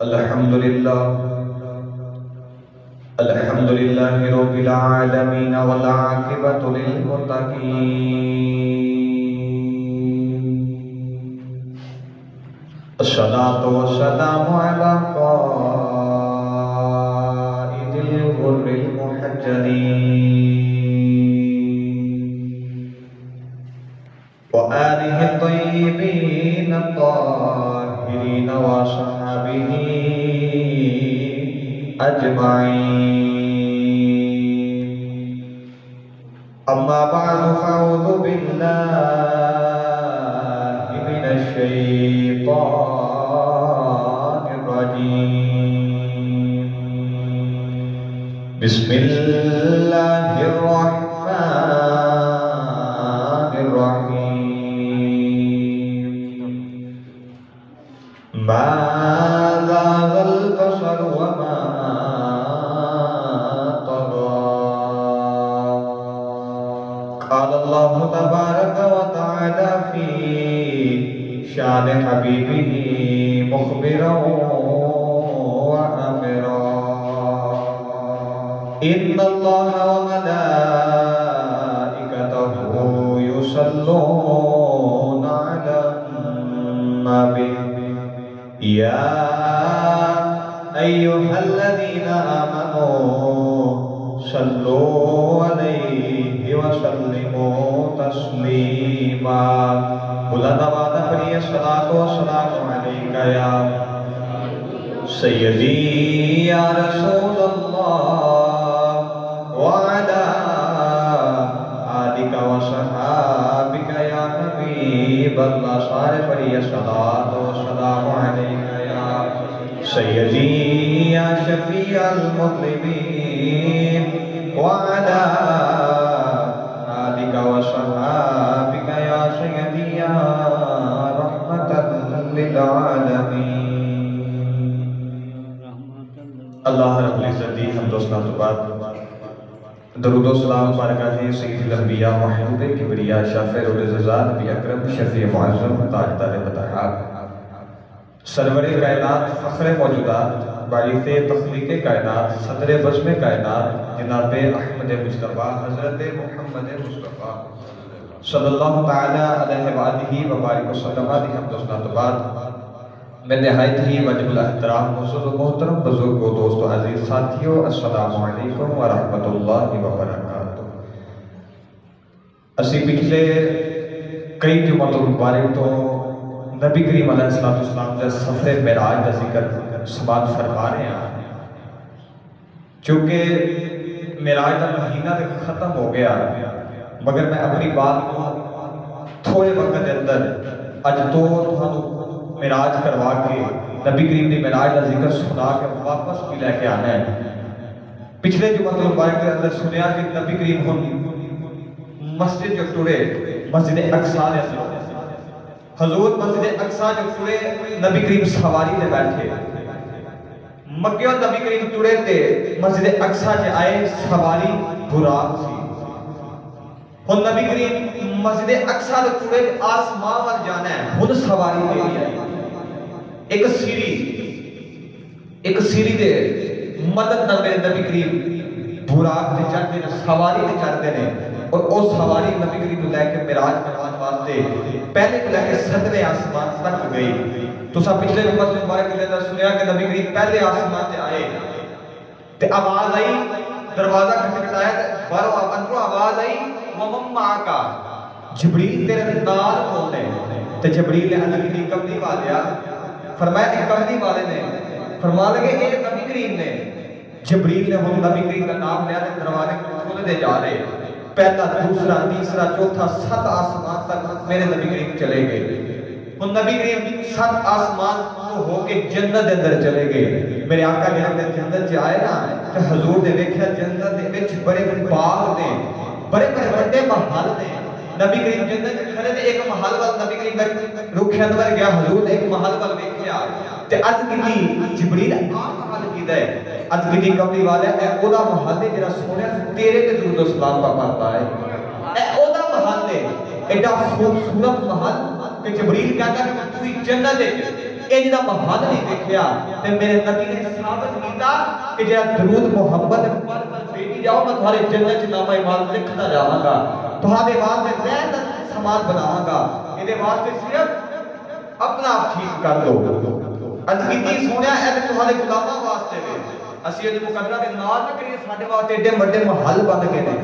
الحمدللہ الحمدللہ رب العالمین والعاقبۃ للمتقین الصلاة والسلام علی قائد الغر المحجلین وآلہ الطیبین الطاہرین وصحبہ أجمعين أما بعد فأعوذ بالله من الشيطان الرجيم بسم الله الرحمن الرحيم ما زاغ البصر وما قال الله تبارك وتعالى في شان حبيبه مخبرا وأمرا إن الله وملائكته يصلون على النبي يا أيها الذين آمنوا صلوا عليه وسلموا تسليما بلند آواز پڑھیے الصلاۃ والسلام علیک یا سیدی یا رسول اللہ وعلی آلک وصحابک یا حبیب اللہ سارے پڑھیے الصلاۃ والسلام علیک یا سیدی یا شفیع المذنبین وعلى آلك وصحابك يا سيدي يا رحمة للعالمين اللہ رب العزت دی حمد و ثنا تو بعد درود و سلام بارگاہ سید الانبیاء محمود کبریا شافع الرضا نبی اکرم شفیع معظم تاجدار بطحاق سرور کائنات فخر موجودات باعث تخلیق کائنات صدر بزم کائنات جناب احمد مصطفیٰ حضرت محمد مصطفیٰ صلی اللہ تعالی علیہ وآلہ وبارک وسلم دی حمد و ثنا تو بعد میں نہایت ہی واجب الاحترام معزز و محترم بزرگ و دوست و عزیز ساتھیوں السلام علیکم ورحمۃ اللہ وبرکاتہ اسی پچھلے کئی جمعۃ المبارک تو نبی کریم علیہ السلام نے سفر معراج کا ذکر سماعت فرما رہے ہیں چونکہ معراج کا مہینہ ختم ہو گیا مگر میں اپنی بات کو تھوڑے وقت کے اندر اج تو معراج کروا کے نبی کریم نے معراج کا ذکر سنا کے واپس بھی لے کے آنا ہے پچھلے جمعہ المبارک کے اندر سنیا کہ نبی کریم ہم مسجد جو ٹرے مسجد اقصی نے حضور مسجد اقصی جو ٹرے نبی کریم سواری نے بیٹھے مکہ نبی کریم ٹرے تھے مسجد اقصی سے آئے سواری براق سی ہن نبی کریم مسجد اقصی سے ٹرے آسمان وال جانا ہے ہن سواری دے آئی ایک سیری دے مدد نہ میرے نبی کریم براق دے چڑھتے ہیں سواری دے چڑھتے ہیں اور او سواری نبی کریم کو لے کے معراج کروانے واسطے پہلے کو لے کے صدر آسمان تک گئی تو سب پچھلے جمعہ مبارک کے اندر سنیا کہ نبی کریم پہلے آسمان سے آئے تے آواز آئی دروازہ کھٹکھٹایا بارو اندروں آواز آئی ومما کا جبریل تیرے نال کون ہے تے جبریل نے عرض کی کملی والیا فرمایا کہ کملی والے نے فرما لگے اے نبی کریم نے جبریل نے وہ نبی کریم کا نام لیا تے دروازے کھولے دے جا رہے پہلا دوسرا تیسرا چوتھا 7 آسمان تک میرے نبی کریم چلے گئے ان نبی کریم 7 آسمان تو ہو کے جنت اندر چلے گئے میرے آقا نے ہم نے جنت سے آئے نا کہ حضور نے دیکھا جنت دے وچ بڑے باغ نے بڑے بڑے محل نے نبی کریم جنت کھڑے تے ایک محل وال نبی کریم رکھ اندر گیا حضور نے ایک محل وال دیکھیا تے عرض کی جبریل آ محل کیدا ہے عرض کی کملی والا اے اودا محل ہے جڑا سونے تیرے تے درود و سلام پڑھتا ہے اے اودا محل ہے ایڈا خوبصورت محل کہ جبریل کہتا ہے کہ تو جنت ہے انج دا محل نہیں دیکھیا تے میرے نبی نے ثابت کیتا کہ جڑا درود محمد پر بھیجی جاؤ میں تھوڑے جنت چ نام ایمان لکھدا جاواں گا تھوڑے واسطے بہت سامان بناواں گا ایں واسطے صرف اپنا آپ ٹھیک کر لو عرض کیتی سونیا اے تھوڑے غلاماں واسطے وے اسی اج مقدرہ دے نال نہ کریے ساڈے واسطے ایڈے بڑے محل بن گئے نے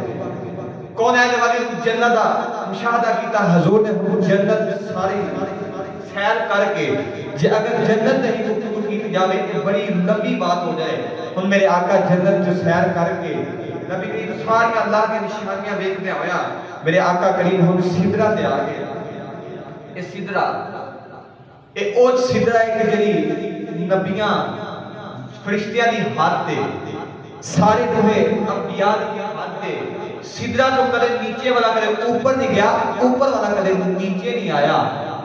کون ہے جو والی جنت دا مشاہدہ کیتا حضور نے جنت ساری سیر کر کے جے اگر جنت نہیں گفتگو کی جاوے تو بڑی لمبی بات ہو جائے ہن میرے آقا جنت جو سیر کر کے نبی کریم ساری اللہ کی نشانیاں دیکھتے ہویا میرے آقا کریم ہن سدرہ تے آ گئے اے سدرہ اے او سدرہ ایک جڑی نبیاں فرشتیاں دی حد تے سارے دوے انبیاء دی حد تے سدرہ جو کدے نیچے والا کدے اوپر نہیں گیا اوپر والا کدے نیچے نہیں آیا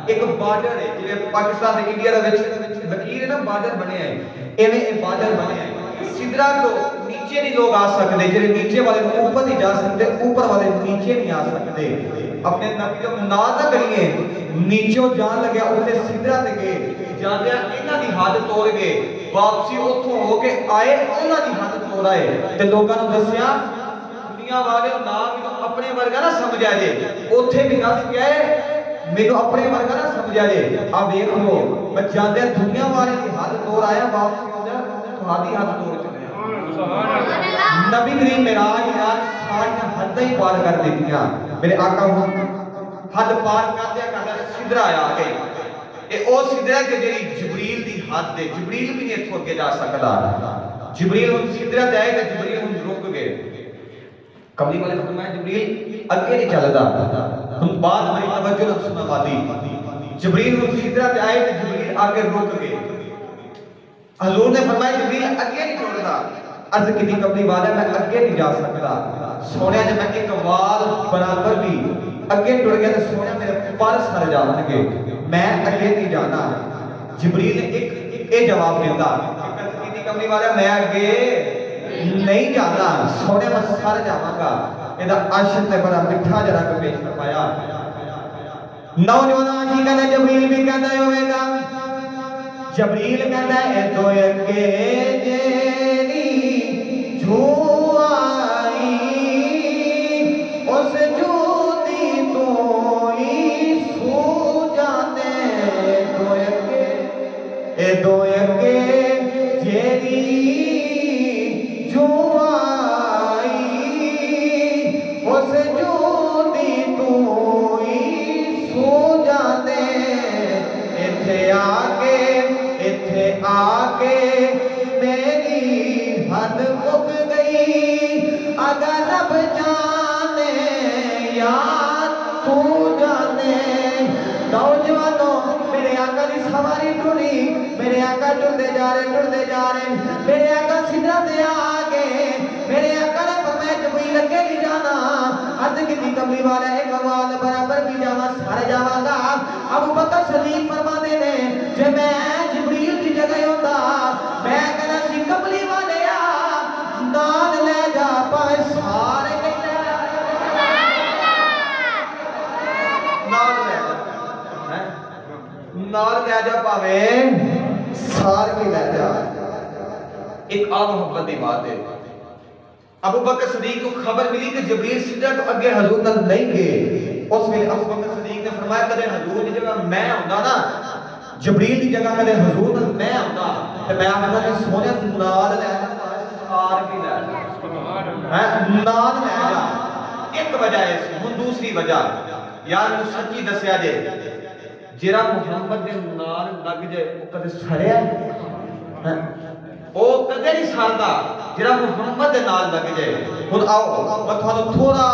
ایک بارڈر ہے جویں پاکستان تے انڈیا دے وچ لکیر ہے نا بارڈر بنے ہیں ایویں اے بارڈر بنے ہیں سدرہ تو نیچے نہیں لوگ آ سکتے جڑے نیچے والے اوپر نہیں جا سکتے اوپر والے نیچے نہیں آ سکتے اپنے نبی کو مناد نہ کریے نیچوں جان لگیا اوتے سدرہ تے گئے جاندیا انہاں دی حد توڑ گئے واپسی اوتھوں ہو کے آئے انہاں دی حد توڑ آئے تے لوکاں نوں دسیا دنیا والے نام اپنے ورگا نہ سمجھا جے اوتھے بھی دس گیا ہے میرے اپنے ورگا نہ سمجھا جے اب دیکھ لو میں جاندے دنیا والے دی حد توڑ آیا واپسی ہو جا تہاڈی حد توڑ چلے سبحان اللہ نبی کریم معراج رات ساری حدیں ہی پار کر دیتیاں میرے آقا حد پار کردے سدرہ آ گئے اے او سدرہ کہ جڑی جبریل دی حد دے جبریل بھی نہیں اتھوں اگے جا سکدا جبریل ہن سدرہ تے آئے تے جبریل ہن رک گئے کملی والے فرمایا جبریل اگے نہیں چلدا ہن بات بڑی توجہ نال سننا وادی جبریل ہن سدرہ تے آئے تے جبریل آگے رک گئے حضور نے فرمایا جبریل اگے نہیں ٹردا عرض کیتی کملی والے میں اگے نہیں جا سکدا سونیا جے میں ایک وال برابر بھی اگے ٹر گیا تے سونیا میرے پر سر جان گے میں اگے نہیں جانا جبریل نے ایک اے جواب دیتا کیتی کملی والے میں اگے نہیں جانا سونے میں سر جاواں گا ادا عاشق نے بڑا مٹھا جرا کے پیش فرمایا نوجوان عاشق نے جبریل بھی کہندا ہوے گا جبریل کہندا اے دو اگے جیری جو آئی اس جو دی تو ہی سو جانے دو اگے اے دو اگے جیری جو آئی اس جو دی تو ہی سو جانے ایتھے آ کے میری حد مک گئی اگر رب جانے یا تو جانے نوجوانوں میرے آقا دی سواری ٹری میرے آقا ٹردے جا رہے میرے آقا سدرہ تے آ گئے میرے آقا نے فرمایا جبریل اگے نہیں جانا عرض کیتی کملی والا ایک وال برابر بھی جاواں سارے جاواں گا ابو بکر صدیق فرماندے نے جے میں جبریل دی جگہ ہوندا میں کہنا سی کملی والے نال لے جا پائے سارے نال لے جا پاوے سار کے لے جا ایک آب محبت دی بات ہے ابو بکر صدیق کو خبر ملی کہ جبریل سدرہ تو اگے حضور نال نہیں گئے اس میں ابو بکر صدیق نے فرمایا کدے حضور دی جگہ میں ہوندا نا جبریل دی جگہ کدے حضور نال میں ہوندا تے میں آکھدا کہ سونے نال لے جا سار کے لے جا نال لے جا ایک وجہ ہے ہن دوسری وجہ یار سچی دسیا جے جیرا محمد دے نال لگ جائے او کدے سڑیا او کدے نہیں سڑدا جیرا محمد دے نال لگ جائے ہن آؤ میں تھانوں تھوڑا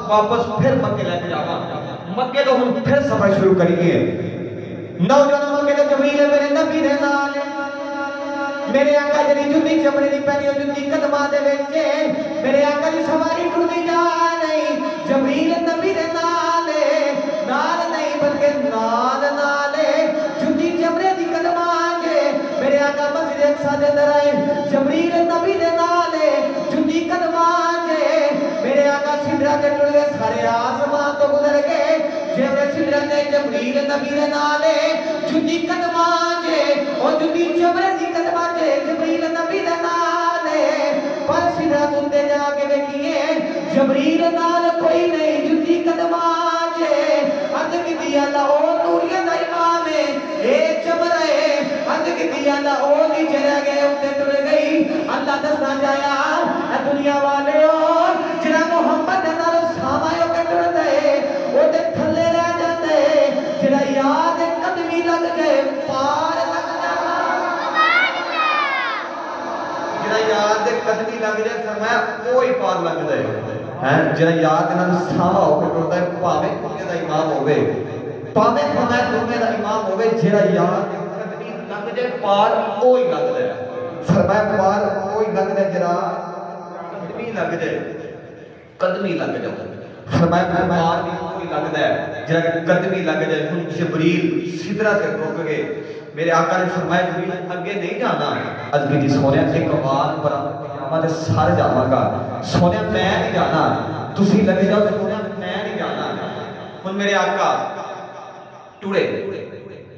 واپس پھر مکے لے کے جاواں مکے تو ہن پھر سفر شروع کریے نوجوان مکے تے جبریل میرے نبی دے نال میرے آقا جڑی جُتی چمڑے دی پہنی او جُتی قدماں دے وچ میرے آقا دی سواری ٹردی جا رہی جبریل نبی دے نال نہیں بلکہ نال جُتی چمڑے دی قدماں میرے آقا مسجد اقصی دے اندر آئے جبریل نبی دے نال جُتی قدماں میرے آقا سدرہ تے ٹر گئے سارے آسمان تو گزر گئے جیڑے سدرت جبریل نبی دے نالے جدی قدمان جے اور جدی جبرے دی قدمان جے جبریل نبی دے نالے پر سدرت اندے جا کے دیکھئے جبریل نال کوئی نہیں جدی قدمان جے عرض کی دیا اللہ او نوریہ دا امام ہے اے جبرے عرض کی دیا اللہ او نیچے رہ گئے اندے ٹر گئی اللہ دسنا جایا اے دنیا والے ہو جنہ محمد نال سامائیوں کے ٹر دے وہ دے تھلے رہ جاتے جنہ یاد قدمی لگ گئے پار لگ جائے جنہ یاد قدمی لگ جائے فرمایا کوئی پار لگ جائے جنہ یاد نال سامہ ہو کے ٹر دے پاوے دنیا دا امام ہوئے پاوے فرمایا دنیا دا امام ہوئے جنہ یاد قدمی لگ جائے پار کوئی لگ جائے فرمایا پار کوئی لگ جائے جنہ قدمی لگ جائے قدمی لگ جائے فرمایا پار بھی کوئی لگ جائے جنہ قدمی لگ جائے ہن جبریل سدرہ سے روک گئے میرے آقا نے فرمایا جبریل اگے نہیں جانا از بھی جی سونیا ایک آواز پر قیامت سار جاواں گا سونیا میں نہیں جانا تسی لگے جاؤ سونیا میں نہیں جانا ہن میرے آقا ٹوڑے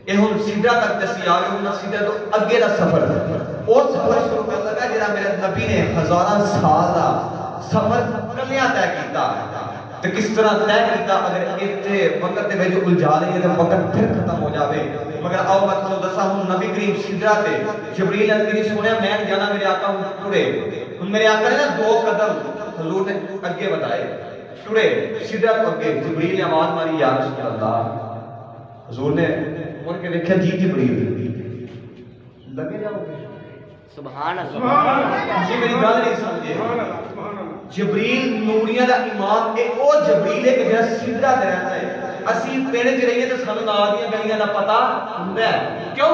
یہ ہن سدرہ تک دسی آگے ہن سدرہ تو اگے دا سفر وہ سفر شروع کر لگا جنہ میرے نبی نے ہزارہ سال دا سفر کلیاں طے کیتا تو کس طرح طے کیتا اگر اتنے وقت دے جو الجھا لئیے تو وقت پھر ختم ہو جاوے مگر آؤ میں تھانو دسا ہوں نبی کریم سدرہ تے جبریل نے سنیا میں جانا میرے آقا ہوں ٹوڑے ہن میرے آقا نے نا 2 قدم حضور نے اگے بتائے ٹوڑے سدرہ تو اگے جبریل نے آواز ماری یا رسول اللہ حضور نے مر کے دیکھا جی جبریل لگے جاؤ گے سبحان اللہ جی میری گل نہیں سمجھے جبریل نوریہ دا امام اے او جبریل ہے کہ جہاں سدرہ دے رہتا ہے اسی پیڑے چ رہیے تو سانو آدیاں گلیاں دا پتہ ہوندا ہے کیوں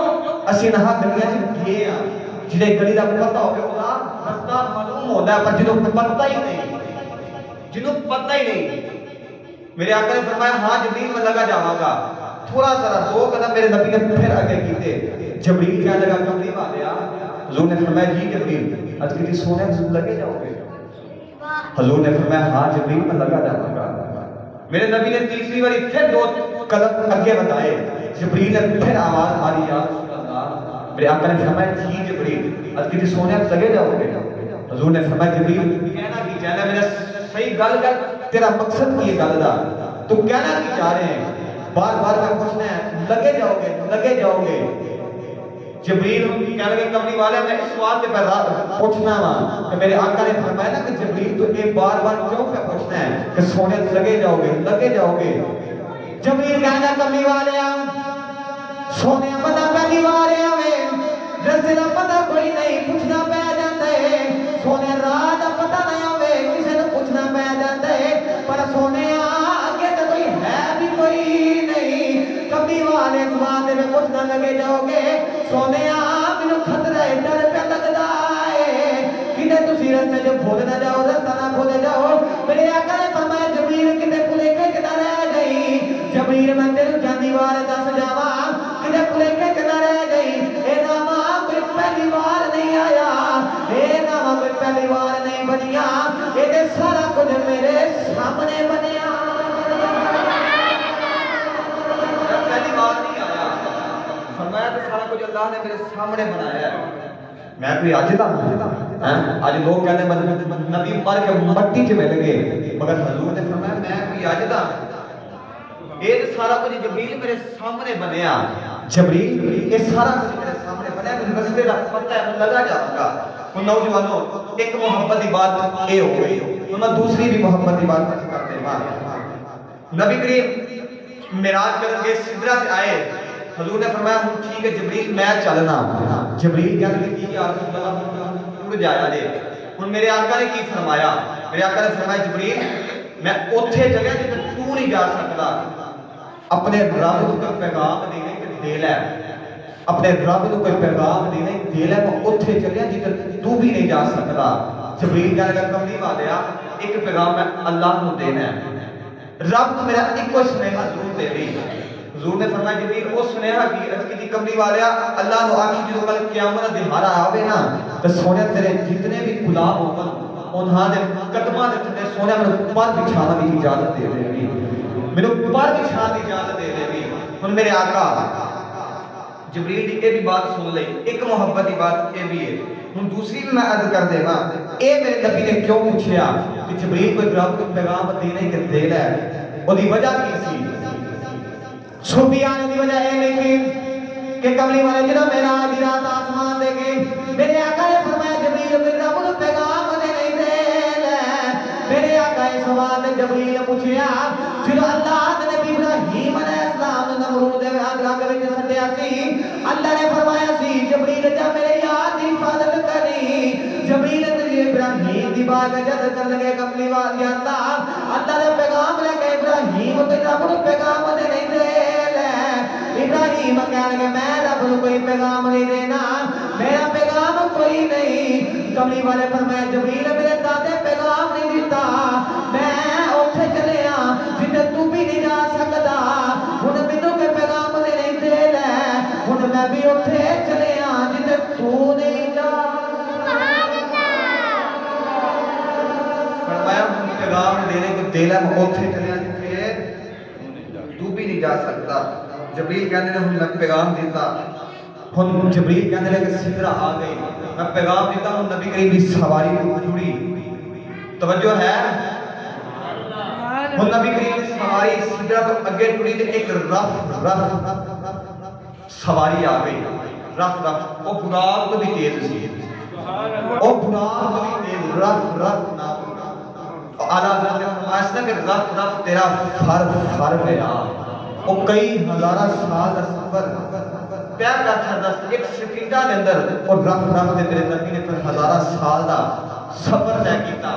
اسی نہ گلیاں چ گئے ہاں جڑے گلی دا پتہ ہوے اودا رستہ معلوم ہوندا ہے پر جنوں پتہ ہی نہیں جنوں پتہ ہی نہیں میرے آقا نے فرمایا ہاں جبریل میں لگا جاواں گا تھوڑا سا 2 قدم میرے نبی نے پھر آگے کیتے جبریل کہنے لگا کملی والیا حضور نے فرمایا جی جبریل آج کسی سونے لگے جاؤ گے حضور نے فرمایا ہاں جبریل میں لگا جاؤں گا میرے نبی نے تیسری باری پھر 2 قدم آگے بتائے جبریل نے پھر آواز ماری یا رسول اللہ میرے آقا نے فرمایا جی جبریل آج کسی سونے لگے جاؤ گے حضور نے فرمایا جبریل کہنا کی چاہنا میرا صحیح گل کر تیرا مقصد کی گل دا تو کہنا کی چاہ رہے ہیں بار بار کا پوچھنا ہے لگے جاؤ گے جبریل کہنے لگے کملی والے میں اس سوال سے پوچھنا ہوا کہ میرے آقا نے فرمایا نا کہ جبریل تو ایک بار بار کیوں پہ پوچھنا ہے کہ سونے لگے جاؤ گے جبریل کہنے لگا کملی والے سونے پتہ پہلی والے ہمیں رستے دا پتہ کوئی نہیں پوچھنا پہ جاتا ہے سونے راہ دا پتہ نہیں ہمیں کسی نے پوچھنا پہ جاتا ہے پر سونے آگے تو کوئی ہے بھی کوئی نہیں کملی والے سوال میں پوچھنا لگے جاؤ گے سونے آپ انہوں خطرہ ڈر پہ لگتا ہے کدھے تسی رستے جو بھول نہ جاؤ رستہ نہ بھولے جاؤ میرے آقا نے فرمایا جبریل کدھے کلے کے جنا رہ گئی جبریل میں تیرے جانی وار دس جاوا کدھے کلے کے جنا رہ گئی اے نامہ کوئی پہلی بار نہیں آیا اے نامہ کوئی پہلی بار نہیں بنیا اے دے سارا کچھ میرے سامنے بنیا پہلی بار نہیں آیا فرمایا تو سارا کچھ اللہ نے میرے سامنے بنایا ہے میں کوئی آج دا آج لوگ کہنے نبی مر کے مٹی کے مل گئے مگر حضور نے فرمایا میں کوئی آج دا یہ سارا کچھ جبریل میرے سامنے بنیا جبریل یہ سارا کچھ میرے سامنے بنیا مجھے رستے دا پتہ ہے لگا جاؤں گا ان نوجوانوں ایک محبت کی بات اے ہو گئی انہوں دوسری بھی محبت کی بات کرتے ہیں نبی کریم معراج کر کے سدرہ سے آئے حضور نے فرمایا ہوں ٹھیک ہے جبریل میں چلنا جبریل کہنے لگے کہ یا رسول اللہ اڑ جایا دے ہن میرے آقا نے کی فرمایا میرے آقا نے فرمایا جبریل میں اوتھے جگہ جتے تو نہیں جا سکتا اپنے رب کو کوئی پیغام دینے کے دے لے اپنے رب کو کوئی پیغام دینے دے لے میں اوتھے جگہ جتے تو بھی نہیں جا سکتا جبریل کہنے لگا کملی والیا ایک پیغام میں اللہ کو دینا ہے رب تو میرا ایک کو سنیحہ ضرور دے دی حضور نے فرمایا جبریل وہ سنیحہ کی رض کی کملی والیا اللہ نے آخی جو کل قیامت دہارا آوے نا تو سونے تیرے جتنے بھی غلام ہوگا انہاں دے قدمہ دے تھے سونے میں پر بچھانا بھی اجازت دے دے گی میرے پر نشان دی اجازت دے دے بھی ہن میرے آقا جبریل دی اے بھی بات سن لئی ایک محبت دی بات اے بھی ہے ہن دوسری بھی میں عرض کر دے گا اے میرے نبی نے کیوں پوچھیا کہ جبریل کو رب کو پیغام دینے کے دے ہے او دی وجہ کی سی صوفیان دی وجہ اے نہیں کہ کملی والے جنہاں معراج دی رات آسمان دے گئے میرے آقا نے فرمایا جبریل کو رب کو پیغام دینے دے لے میرے آقا اس سوال جبریل نے پوچھیا جب اللہ نے نبی ابراہیم علیہ السلام نے نمرود دے آگ وچ سٹیا سی اللہ نے فرمایا سی جبریل جا میرے یاد دی حفاظت کری جبریل نے ابراہیم دی بات جد کر لگے کملی والی اللہ نے پیغام لے کے ابراہیم تے رب کو پیغام دے نہیں دے لے ابراہیم کہنے لگے میں رب کو کوئی پیغام نہیں دینا میرا پیغام کوئی نہیں کملی والے فرمایا جبریل میرے دادے پیغام نہیں دیتا میں اوتھے چلے ہاں جتے تو بھی نہیں جا سکتا ہن مینوں کے پیغام دے نہیں دے لے ہن میں بھی اوتھے چلے ہاں جتے تو نہیں جا فرمایا پیغام دینے کو دے لے میں اوتھے چلے ہاں جتے تو بھی نہیں جا سکتا جبریل کہنے لگے میں پیغام دیتا ہن جبریل کہنے لگے سدرہ آ گئی میں پیغام دیتا ہوں نبی کریم کی سواری جڑی توجہ ہے ہن نبی کریم کی سواری سدرہ کو اگے جڑی تے ایک رف سواری آ گئی رف او براق تو بھی تیز سی او براق تو بھی تیز رف نہ اعلیٰ حضرت نے فرمایا اس نے کہ رف تیرا فر گیا وہ کئی ہزارہ سال کا سفر طے کر چھڑدا ایک سکینڈا دے اندر اور رف دے میرے نبی نے پھر ہزارہ سال دا سفر طے کیتا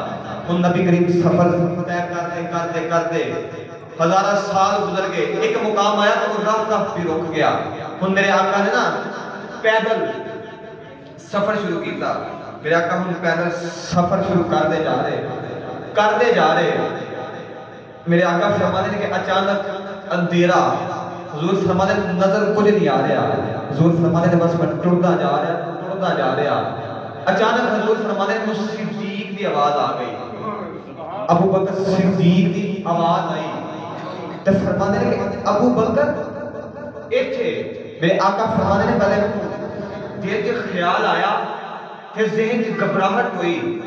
ہن نبی کریم سفر طے کرتے ہزارہ سال گزر گئے ایک مقام آیا تو وہ رف بھی رک گیا ہن میرے آقا نے نا پیدل سفر شروع کیتا میرے آقا ہن پیدل سفر شروع کرتے جا رہے میرے آقا فرماتے ہیں کہ اچانک اندھیرا حضور فرماتے ہیں نظر کچھ نہیں آ رہا حضور فرماتے ہیں بس میں ٹرتا جا رہا اچانک حضور فرماتے ہیں صدیق دی آواز آ گئی ابو بکر صدیق دی آواز آئی تو فرماتے ہیں کہ ابو بکر ایتھے میرے آقا فرماتے ہیں پہلے دل کے خیال آیا پھر ذہن کی گھبراہٹ ہوئی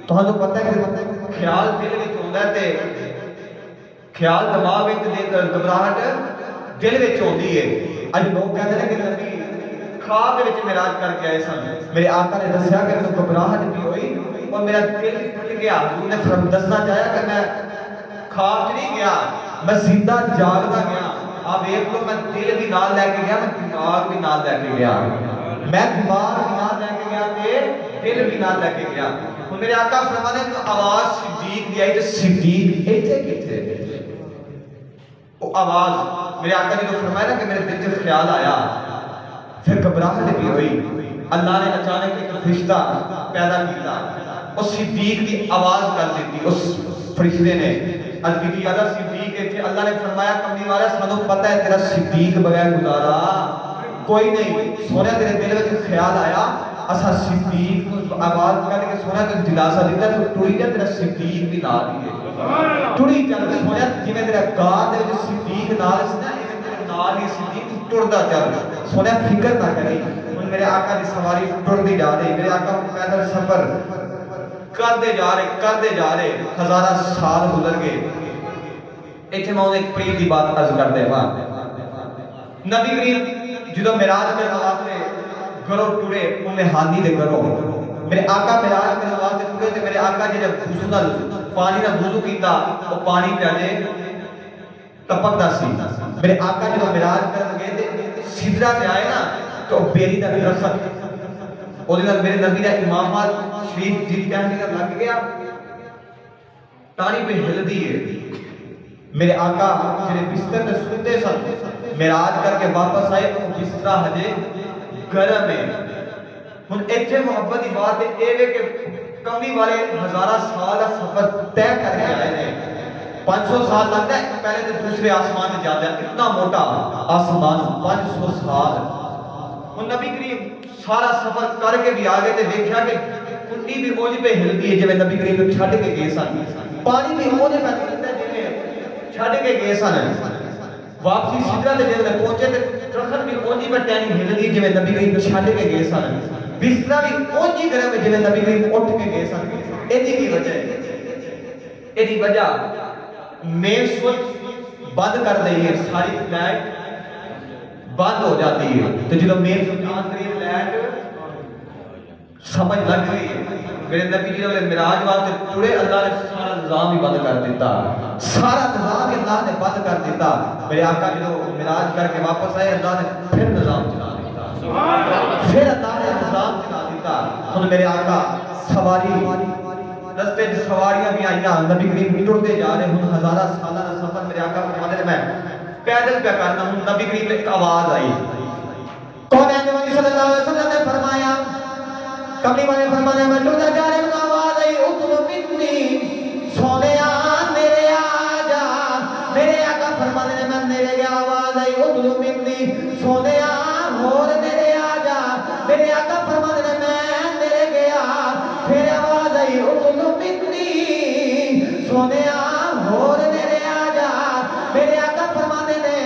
تو ہمیں پتہ ہے کہ خیال دل وچ ہوندا ہے تے خیال دماغ وچ گھبراہٹ دل وچ ہوندی ہے اج لوگ کہندے نے کہ نبی خواب دے وچ معراج کر کے آئے سن میرے آقا نے دسیا کہ مینوں گھبراہٹ بھی ہوئی اور میرا دل ٹوٹ گیا حضور نے دسنا چاہیا کہ میں خواب نہیں گیا میں زندہ جاگدا گیا آپ دیکھ لو میں دل بھی نال لے کے گیا میں دماغ بھی نال لے کے گیا میں دماغ بھی نال لے کے گیا تے دل بھی نال لے کے گیا میرے آقا فرماتے ہیں کہ آواز صدیق دی آئی تو صدیق ایتھے کتھے وہ آواز میرے آقا نے جو فرمایا نا کہ میرے دل سے خیال آیا پھر گھبراہٹ بھی ہوئی اللہ نے اچانک ایک فرشتہ پیدا کیتا اس صدیق دی آواز کر دیتی اس فرشتے نے عرض کی یا صدیق ایتھے اللہ نے فرمایا کملی والا سانو پتہ ہے تیرا صدیق بغیر گزارا کوئی نہیں سونے تیرے دل وچ خیال آیا اسا صدیق کو آواز کر کے سونا تو دلاسا دیتا تو ٹوڑی جا تیرا صدیق بھی نال ہی ہے ٹوڑی چل سونا جی میں تیرا گار دے وچ صدیق نال سنا تیرے نال ہی صدیق ٹردا چل سونا فکر نہ کری میرے آقا دی سواری ٹردی جا رہی میرے آقا پیدل سفر کرتے جا رہے ہزارہ سال گزر گئے ایتھے میں ایک پریت دی بات عرض کرتے ہیں نبی کریم جدو معراج کرنے واسطے گھروں ٹوڑے ہانی دے گھروں میرے آقا معراج کرنے واسطے ٹوڑے تے میرے آقا جب وضو نال پانی نال وضو کیتا وہ پانی پیالے ٹپکدا سی میرے آقا جب معراج کرنے گئے تے سدرہ تے آئے نا تو بیری دا درخت وہ دن میرے نبی دا امامات شریف جی کہنے کا لگ گیا تانی پہ ہل دیئے میرے آقا جنہیں بستر میں سنتے سن معراج کر کے واپس آئے وہ بسترہ ہجے گرم ہے ان ایتھے محبت کی بات ہے اے کہ کمی والے ہزارہ سال سفر طے کر کے آئے نے 500 سال لگتا ہے پہلے تو دوسرے آسمان میں جاتا ہے اتنا موٹا آسمان 500 سال ان نبی کریم سارا سفر کر کے بھی آگے تے دیکھا کہ کنڈی بھی اوج پہ ہل دی ہے جب نبی کریم چھڑ کے گئے سن پانی بھی اوج پہ ہلتا ہے جنہیں چھڈ کے گئے سن واپسی سدرا تے جے پہنچے تے درخت بھی اونجی بٹیا نہیں ہلدی جے نبی کریم چھڈ کے گئے سن بستر بھی اونجی گرم جے نبی کریم اٹھ کے گئے سن ایدی کی وجہ ہے ایدی وجہ مین سوئچ بند کر دئی ہے ساری لائٹ بند ہو جاتی ہے تو جب مین سوئچ آن کری لائٹ سمجھ لگ گئی میرے نبی جی نے معراج واسطے ٹرے اللہ نے سارا نظام ہی بند کر دیتا سارا نظام اللہ نے بند کر دیتا میرے آقا جو معراج کر کے واپس آئے اللہ نے پھر نظام چلا دیتا پھر اللہ نے نظام چلا دیتا ہن میرے آقا سواری رستے جو سواریاں بھی آئیاں نبی کریم ٹرتے جا رہے ہن ہزارہ سالہ سفر میرے آقا فرماتے ہیں میں پیدل پہ کرنا ہوں نبی کریم ایک آواز آئی کون ہے نبی صلی اللہ علیہ وسلم نے فرمایا کبھی میں نے فرمایا میں ٹرتا جا رہے ہوں آواز آئی اطلب منی سونیا میرے آجا میرے آقا فرمانے نے میں میرے گیا آواز آئی اطلب منی سونیا اور میرے آجا میرے آقا فرمانے نے میں میرے گیا پھر آواز آئی اطلب منی سونیا اور میرے آجا میرے آقا فرمانے نے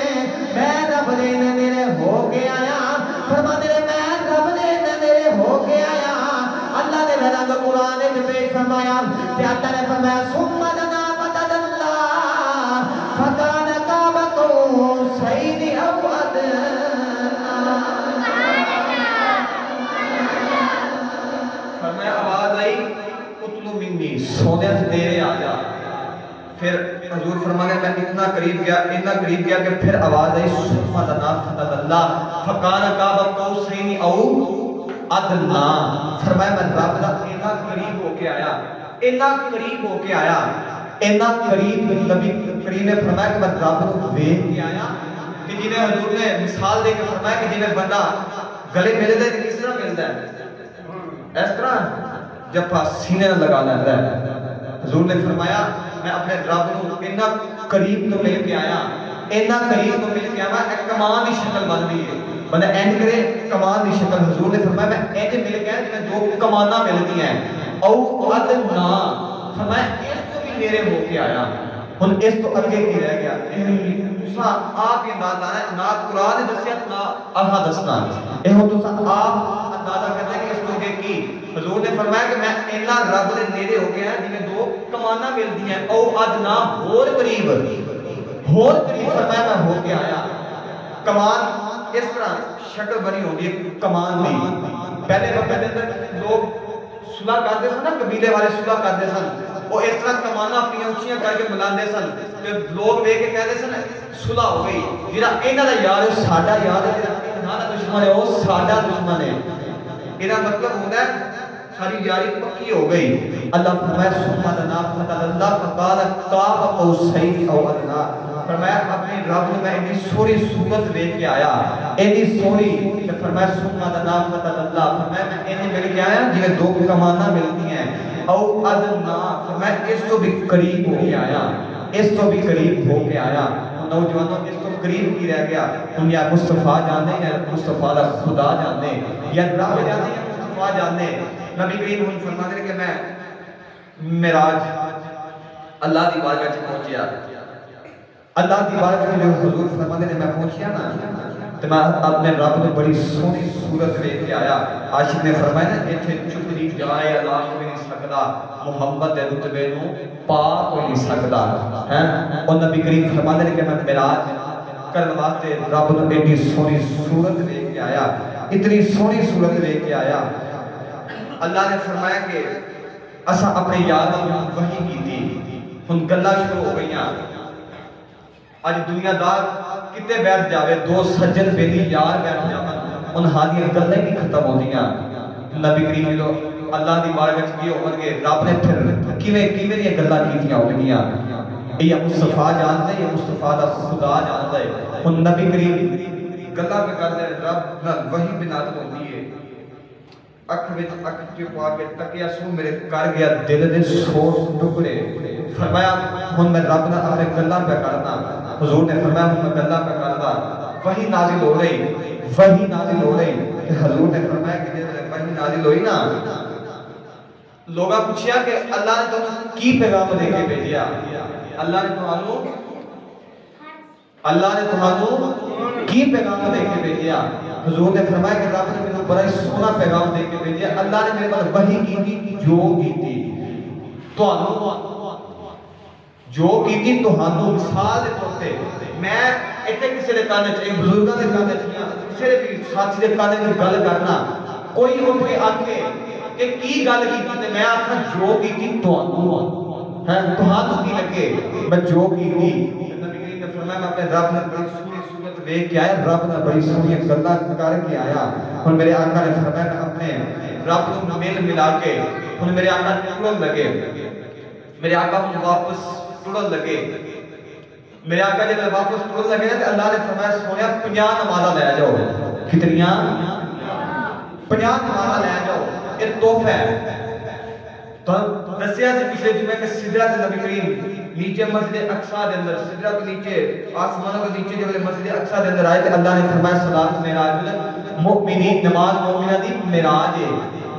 میں رب نے میرے ہو کے آیا فرمانے نے میں رب نے میرے ہو کے آیا اللہ نے رنگ قرآن میں پیش فرمایا کہ اللہ نے فرمایا ثم دنا فتدلّا فکان قاب قوسین او ادنی فرمایا آواز آئی اطلب منی سونے سے میرے آ جا پھر حضور فرمانے میں اتنا قریب گیا کہ پھر آواز آئی ثم دنا فتدلّا فکان قاب قوسین او ادنا فرمایا میں رب دا اتنا قریب ہو کے آیا اتنا قریب ہو کے آیا اتنا قریب نبی کریم نے فرمایا کہ میں رب کو دیکھ کے آیا کہ جنہیں حضور نے مثال دے کے فرمایا کہ جنہیں بندہ گلے ملے دے کس طرح ملتا ہے اس طرح جب پاس سینے نہ لگا لیتا ہے حضور نے فرمایا میں اپنے رب کو اتنا قریب تو مل کے آیا اتنا قریب تو مل کے آیا ایک کمان کی شکل بن گئی ہے بندہ اینڈ کرے کمان کی شکل حضور نے فرمایا میں اینڈ مل گیا جنہیں دو کمانہ ملتی ہیں او ادنا فرمایا اس کو بھی میرے ہو کے آیا ہن اس تو اگے کی رہ گیا آپ یہ انداز لانا ہے نہ قرآن دسیت نہ اللہ دسنا یہ ہو تو آپ اندازہ کرتے ہیں کہ اس کو اگے کی حضور نے فرمایا کہ میں اتنا رب نے میرے ہو گیا جنہیں دو کمانہ ملتی ہیں او ادنا اور قریب فرمایا میں ہو کے آیا کمان اس طرح شکل بنی ہوگی کمان دی پہلے وقت کے اندر لوگ صلح کرتے سن نا قبیلے والے صلح کرتے سن وہ اس طرح کمانہ اپنی اونچیاں کر کے ملاندے سن کہ لوگ دیکھ کے کہتے سن صلح ہو گئی جڑا انہاں دا یار ہے ساڈا یار ہے جڑا انہاں دا دشمن ہے وہ ساڈا دشمن ہے میرا مطلب ہوتا ہے ساری یاری پکی ہو گئی اللہ فرمایا ثم دنا فتدلّا فقال قاب قوسین او ادنی فرمایا اپنی رب نے میں اتنی سوری صورت لے کے آیا اتنی سوری کہ فرمایا ثم دنا فتدلّا فرمایا میں اتنی مل کے آیا جنہیں دو کمانہ ملتی ہیں او ادنا فرمایا اس تو بھی قریب ہو کے آیا اس تو بھی قریب ہو کے آیا نوجوانوں اس تو قریب کی رہ گیا ہم یا مصطفیٰ جانے یا مصطفیٰ دا خدا جانے یا رب جانے یا مصطفیٰ جانے نبی کریم ہم فرماتے ہیں کہ میں معراج اللہ دی بارگاہ سے پہنچیا اللہ دی بارگاہ میں جو حضور فرماتے ہیں میں پہنچیا نا تو میں اپنے رب نے بڑی سونی صورت لے کے آیا عاشق نے فرمایا نا ایتھے چپ نہیں جائے اللہ کو نہیں سکتا محمد دے رتبے نو پا کوئی نہیں سکتا اور نبی کریم فرماتے ہیں کہ میں معراج کرنے واسطے رب نے ایڈی سونی صورت لے کے آیا اتنی سونی صورت لے کے آیا اللہ نے فرمایا کہ اسا اپنے یاد وحی کی تھی ہن گلاں شروع ہو گئیاں آج دنیا دار کتے بیٹھ جاوے دو سجن بیلی یار بیٹھ جاوے ان حادی گلیں نہیں ختم ہوندیاں نبی کریم جو اللہ دی بارگاہ کی عمر کے رب نے پھر کیویں یہ گلاں کیتیاں ہوندیاں یہ مصطفیٰ جانتے یہ مصطفیٰ دا خدا جانتا ہے ہن نبی کریم گلاں پہ کر دے رب نال وحی بنادت ہوندی ہے اکھ وچ اکھ چپا کے تکیا سو میرے کر گیا دل دے سو ٹکڑے فرمایا ہن میں رب نال اپنے گلاں پہ کرنا حضور نے فرمایا ہن میں گلاں پہ کردا وحی نازل ہو رہی کہ حضور نے فرمایا کہ جب وحی نازل ہوئی نا لوگاں پوچھیا کہ اللہ نے تمہیں کی پیغام دے کے بھیجیا اللہ نے تمہوں اللہ نے تمہانوں کی پیغام دے کے بھیجیا. حضور نے فرمایا کہ رب نے مجھے بڑا ہی سونا پیغام دے کے بھیجیا. اللہ نے میرے پاس وحی کی تھی جو کی تھی جو کی تھی تمہانوں مثال دے طور تے میں ایتھے کسی دے کان وچ بزرگاں دے کان وچ کسی بھی ساتھی دے کان وچ گل کرنا کوئی اٹھ کے آکھے کہ کی گل کیتی تے میں آکھاں جو کیتی تمہانوں ہے تمہانوں کی لگے میں جو کیتی. نبی کریم نے فرمایا میں اپنے رب نے بڑی سونی صورت دیکھ کے آیا رب نے بڑی سونی گلاں کر کے آیا. ہن میرے آقا نے فرمایا میں اپنے رب کو مل ملا کے ہن میرے آقا ٹرن لگے میرے آقا کو واپس ٹرن لگے میرے آقا جب واپس ٹرن لگے نا تو اللہ نے فرمایا سونیا 50 نمازاں لے جاؤ. کتنیاں 50 نمازاں لے جاؤ یہ تحفہ ہے. تو دسیا سے پچھلے جمعے کے سدرہ سے نبی کریم نیچے مسجد اقصی دے اندر سدرہ کے نیچے آسمانوں کے نیچے جب مسجد اقصی دے اندر آئے تو اللہ نے فرمایا صلاۃ معراج المؤمنین نماز مومنہ دی معراج ہے.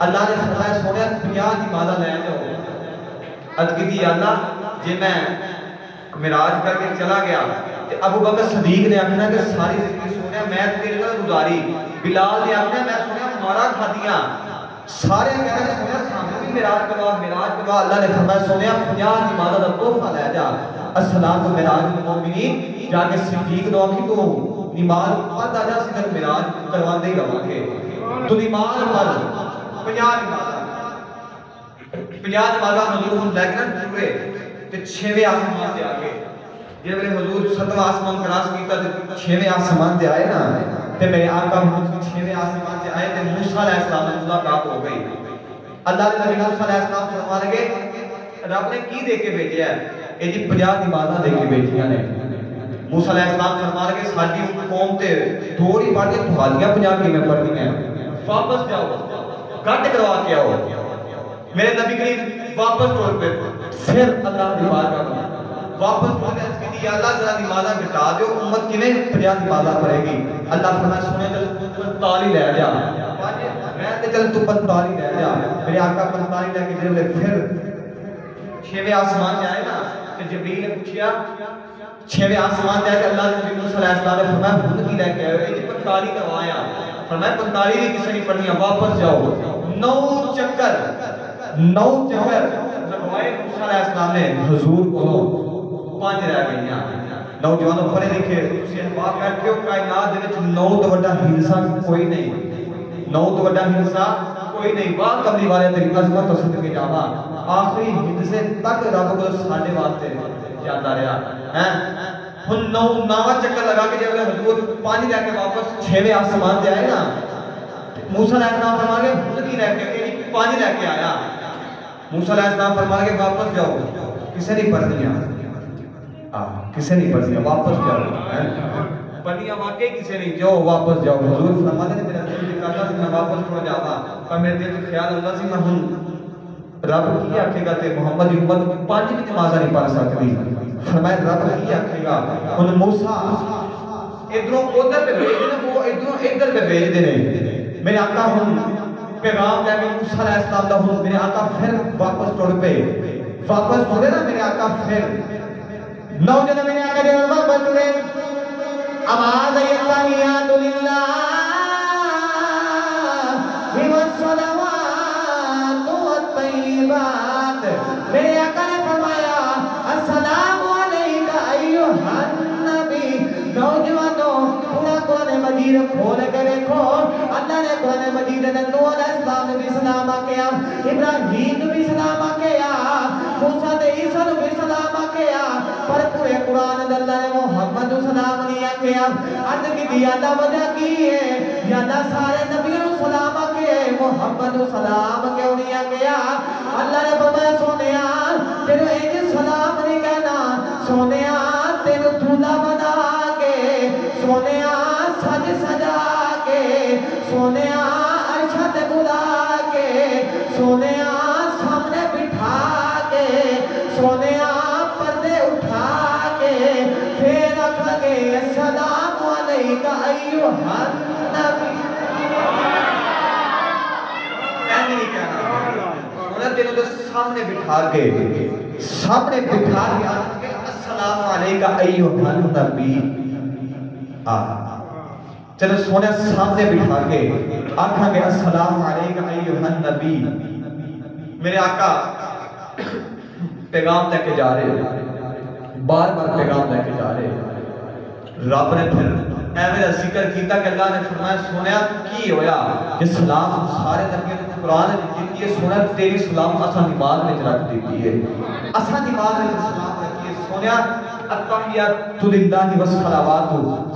اللہ نے فرمایا سونیا 50 نمازاں لے جاؤ. عرض کی یا اللہ جے میں معراج کر کے چلا گیا تے ابو بکر صدیق نے آکھنا کہ ساری زندگی سونیا میں تیرے نال گزاری. بلال نے آکھنا میں سونیا مارا کھادیاں. سارے کہہ رہے سونیا سامنے بھی معراج کروا. اللہ نے فرمایا سونیا 50 نمازاں دا تحفہ لے جا. الصلاۃ معراج المؤمنین جا کے صدیق نو آکھی تو نماز پڑھ آ جا سیدھا معراج کرواندے ہی رہاں گے. تو نماز پڑھ 50 نمازاں حضور ہم لے کے نا پورے تے 6ویں آسمان تے آ گئے. جب حضور 7واں آسمان کراس کیتا تے 6ویں آسمان تے آئے نا تے میرے آقا 6ویں آسمان تے آئے تے موسیٰ علیہ السلام نے ملاقات ہو گئی. اللہ نے نبی موسیٰ علیہ السلام فرما لگے رب نے کی دے کے بھیجیا ہے اے جی 50 نمازاں دے کے بھیجیاں نے. موسیٰ علیہ السلام فرما لگے ساڈی قوم تے تھوڑی پڑھ کے تھوڑیاں 50 کیویں پڑھنی ہیں واپس جاؤ گھٹ کروا کے آؤ. میرے نبی کریم واپس ٹور پہ پھر اللہ کی بارگاہ میں واپس ٹور عرض کی یا اللہ ذرا نمازاں گھٹا دیو امت کیویں 50 نمازاں پڑھے گی. اللہ فرمایا سنے چل 45 لے جا. میں تے چل تو 45 لے جا. میرے آقا 45 لے کے جب پھر 6ویں آسمان تے آئے نا تے جبریل نے پوچھا 6ویں آسمان تے آئے تے اللہ نے نبی موسیٰ علیہ السلام نے فرمایا ہن کی لے کے آئے اے 45 کروایا. فرمایا 45 بھی کسی نہیں پڑھنی واپس جاؤ. 9 چکر لگوائے موسیٰ علیہ السلام نے حضور کو 5 رہ گئیاں. نوجوانوں پڑھے لکھے تسی احباب بیٹھے ہو کائنات دے وچ 9 تو بڑا ہندسہ کوئی نہیں. 9 تو بڑا ہندسہ کوئی نہیں. واہ کملی والے تیری عظمت تو صدقے جاواں آخری ہندسے تک رب کو ساڈے واسطے جاندا رہیا ہیں. ہن 9واں چکر لگا کے جب حضور 5 لے کے واپس 6ویں آسمان تے آئے نا موسیٰ علیہ السلام فرما کے خود کی لے کے 5 لے کے آیا. موسیٰ علیہ السلام فرما کے واپس جاؤ کسے نہیں پڑھنیاں کسے نہیں پڑھنیاں واپس جاؤ. پڑھنیاں واقعی کسے نہیں جاؤ واپس جاؤ. حضور فرما دے میرا دل نکالنا سی میں واپس چھوڑ جاواں پر میرے دل میں خیال اللہ سی میں ہن رب کی آکھے گا تے محمد کی امت 5 بھی نمازاں نہیں پڑھ سکتی. فرمایا رب کی آکھے گا ہن موسیٰ ادھروں ادھر پہ بھیج دے وہ ادھروں ادھر پہ بھیج دے نے. میرے آقا ہن پیغام لے کے موسیٰ علیہ السلام دا ہن میرے آقا پھر واپس ٹر پہ واپس ٹرے نا میرے آقا پھر 9 جنے میرے آقا دے واپس ٹرے. آواز آئی التحیات للہ والصلوات والطیبات. میرے آقا نے فرمایا السلام علیکہ ایھا النبی. نوجوانوں پورا قرآن مجید کھول کے دیکھو اللہ نے قرآن مجید نے نوح علیہ السلام نے بھی سلام آکیا ابراہیم نے بھی سلام آکیا موسیٰ نے عیسیٰ نے بھی سلام آکیا پر پورے قرآن اللہ نے محمد سلام نہیں آکیا. عرض کی دی اللہ وجہ کی ہے یا اللہ سارے نبیوں سلام آکے محمد سلام کیوں نہیں آکیا. اللہ نے فرمایا سونیا تینو ایک سلام نہیں کہنا سونیا تینو دھولا بنا کے سونیا سج سجا کے سونیا عرشت بلا کے سونیا سامنے بٹھا کے سونیا پردے اٹھا کے پھر رکھ لگے السلام علیکہ ایھا النبی. نہیں کہنا انہیں تینوں سامنے بٹھا کے السلام علیکہ ایھا النبی. چلو سونے سامنے بٹھا کے آنکھاں گے السلام علیکم ایھا النبی. میرے آقا پیغام لے کے جا رہے, بار بار پیغام لے کے جا رہے. رب نے پھر ایویں ذکر کیتا کہ اللہ نے فرمایا سونیا کی ہویا کہ سلام سارے نبیوں نے قرآن دیتی ہے. سونا تیری سلام اساں دماغ میں رکھ دیتی ہے, اساں دماغ میں سلام رکھی ہے. سونیا التحیات للہ والصلوات,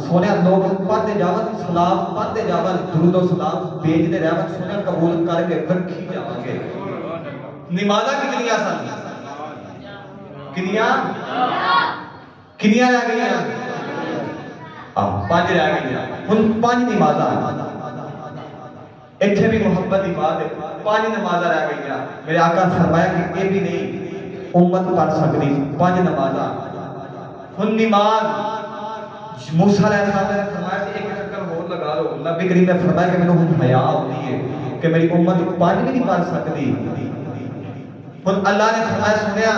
سونیا لوگ پڑھتے جاون سلام پڑھتے جاون درود و سلام بھیجتے رہون. سونیا قبول کر کے رکھی جاواں گے. نمازاں کتنیاں سن, کنیاں رہ گئیاں, پانچ رہ گئیاں. ہن پانچ نمازاں اتھے بھی محبت دی بات ہے, پانچ نمازاں رہ گئیاں. میرے آقا فرمایا کہ یہ بھی نہیں امت پڑھ سکتی پانچ نمازاں. ہن نماز موسیٰ علیہ السلام نے فرمایا کہ ایک چکر اور لگا لو. نبی کریم نے فرمایا کہ میں نے حیا ہوتی ہے کہ میری امت پانچ بھی نہیں پڑھ سکتی. ہن اللہ نے فرمایا سنیا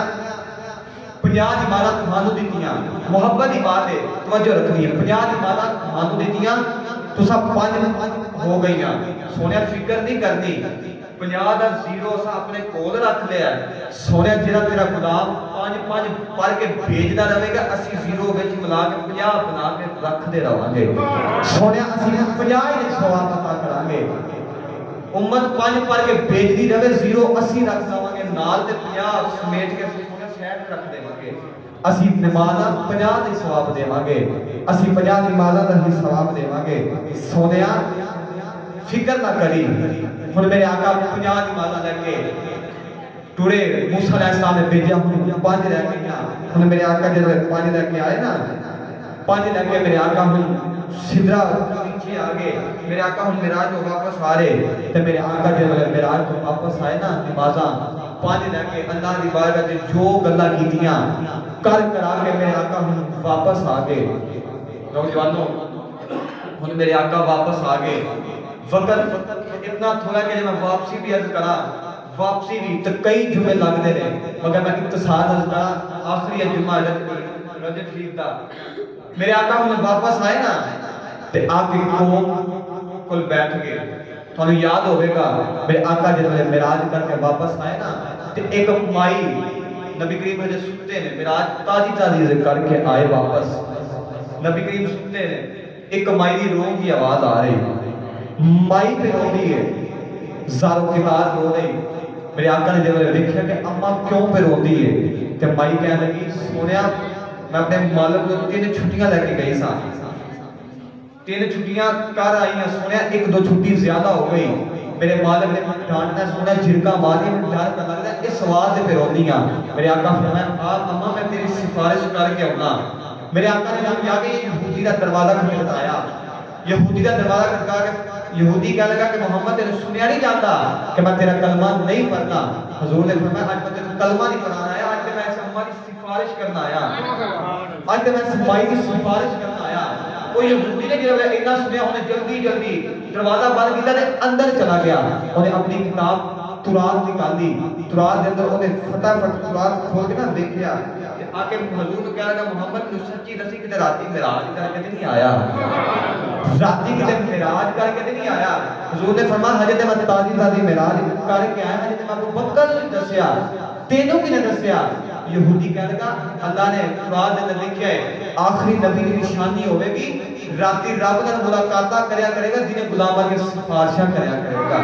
50 نمازاں تمہانوں دیتیاں, محبت دی بات ہے توجہ رکھنی ہے. 50 نمازاں تمہانوں دیتیاں تو سب پانچ ہو گئیاں. سونیا فکر نہیں کرنی 50 دا زیرو سا اپنے کول رکھ لیا. سونیا جڑا تیرا غلام پانچ پڑھ کے بھیجدا رہے گا, اسی زیرو وچ ملا کے 50 بنا کے رکھ دے رہاں گے. سونیا اسی 50 دے ثواب عطا کران گے. امت پانچ پڑھ کے بھیجدی رہے, زیرو 80 رکھ داواں گے نال تے 50 سمیٹ کے سونیا شہر رکھ دیواں گے. اسی نمازاں 50 دے ثواب دیواں گے, اسی 50 نمازاں دا ہی ثواب دیواں گے. سونیا فکر نہ کری. ہن میرے آقا 50 نمازاں لے کے ٹورے موسیٰ علیہ السلام نے بھیجا, ہن 5 رہ گئیاں. ہن میرے آقا جب 5 لے کے آئے نا, 5 لے کے میرے آقا ہن سدرا نیچے آ گئے. میرے آقا ہن معراج تو واپس آ رہے تے میرے آقا جب معراج تو واپس آئے نا نمازاں 5 لے کے اللہ دی بارگاہ وچ جو گلاں کیتیاں کر کرا کے میرے آقا ہن واپس آ گئے. نوجوانوں ہن میرے آقا واپس آ گئے. وقت اتنا تھوڑا کہ جب میں واپسی بھی عرض کرا, واپسی بھی تو کئی جمعے لگ دے رہے, مگر میں اقتصاد عرض کرا آخری جمعہ رجب شریف دا. میرے آقا ہمیں واپس آئے نا تے آقا قوم کل بیٹھ گئے. تھوڑا یاد ہوئے گا میرے آقا جب معراج کر کے واپس آئے نا تے ایک مائی نبی کریم جو سنتے ہیں معراج تازی کر کے آئے واپس. نبی کریم سنتے ہیں ایک مائی دی رو کی آواز آ رہی, مائی پہ رو رہی ہے, زاروں کی بات رو رہی. میرے آقا نے جب دیکھا کہ اماں کیوں پہ روتی ہے کہ مائی کہنے لگی سونیا میں اپنے مالک کو 3 چھٹیاں لے کے گئی سا, 3 چھٹیاں کر آئی ہیں. سونیا 1-2 چھٹی زیادہ ہو گئی. میرے مالک نے ڈانٹنا سونا جھڑکا ماری, میں ڈر کر لگ رہا اس آواز پہ رونی ہاں. میرے آقا فرمایا اماں میں تیری سفارش کر کے ہونا. میرے آقا نے جب آگے یہودی کا دروازہ کھٹکھٹایا, یہودی کا دروازہ کھٹکھٹا کے یہودی کہنے لگا کہ محمد تیرے سنیا نہیں جاتا کہ میں تیرا کلمہ نہیں پڑھتا. حضور نے فرمایا آج میں تیرا کلمہ نہیں پڑھانا آیا, آج میں ایسے اماں کی سفارش کرنا آیا, آج میں ایسے مائی کی سفارش کرنا آیا. وہ یہودی نے جب اتنا سنیا انہیں جلدی دروازہ بند کیا تے اندر چلا گیا. انہیں اپنی کتاب تورات نکال دی. تورات دے اندر انہیں فٹافٹ تورات کھول کے نہ دیکھیا کہ آکے حضور کو کہہ رہا کہ محمد تو سچی دسی کہ راتی معراج کر کے نہیں آیا, راتی کے معراج کر کے نہیں آیا. حضور نے فرمایا ہجے تے میں تازی معراج کر کے آیا, ہجے تے میں کو بکل دسیا, تینوں کی نے دسیا. یہودی کہنے لگا اللہ نے تورات دے اندر لکھیا ہے آخری نبی کی نشانی ہوے گی راتی رب نال ملاقاتاں کریا کرے گا جنہیں غلاماں کی سفارشاں کریا کرے گا.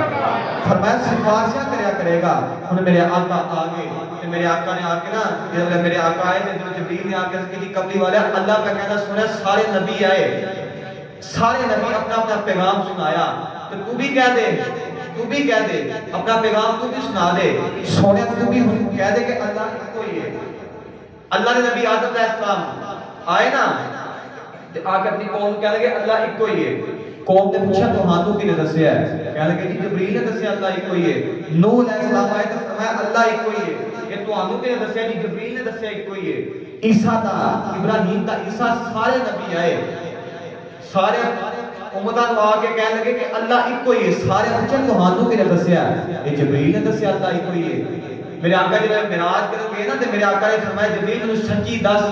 فرمایا سفارشاں کریا کرے گا. ہن میرے آقا آ گئے تے میرے آقا نے آ کے نا جب میرے آقا آئے تے جبریل نے آ کے کہی قبلی والے اللہ کا کہنا سنا سارے نبی آئے, سارے نبی اپنا اپنا پیغام سنایا, تو بھی کہہ دے, تو بھی کہہ دے اپنا پیغام تو بھی سنا دے. سونے تو بھی کہہ دے کہ اللہ کوئی ہے. اللہ نے نبی آدم علیہ السلام آئے نا تے آ کے اپنی قوم کہہ لگے اللہ ایک کوئی ہے. قوم نے پوچھا تہانوں کی نے دسیا ہے, کہہ لگے جی جبریل نے دسیا اللہ ایک کوئی ہے. نوح علیہ السلام آئے تو فرمایا اللہ ایک کوئی ہے. یہ تہانوں کی نے دسیا جی جبریل نے دسیا ایک کوئی ہے. عیسیٰ دا ابراہیم دا عیسیٰ سارے نبی آئے, سارے امتاں کو آ کے کہنے لگے کہ اللہ ایک کوئی ہے. سارے پوچھا تہانوں کی نے دسیا ہے, یہ جبریل نے دسیا اللہ ایک کوئی ہے. میرے آقا جب معراج کرو گے نا تے میرے آقا نے فرمایا جبریل تینوں سچی دس.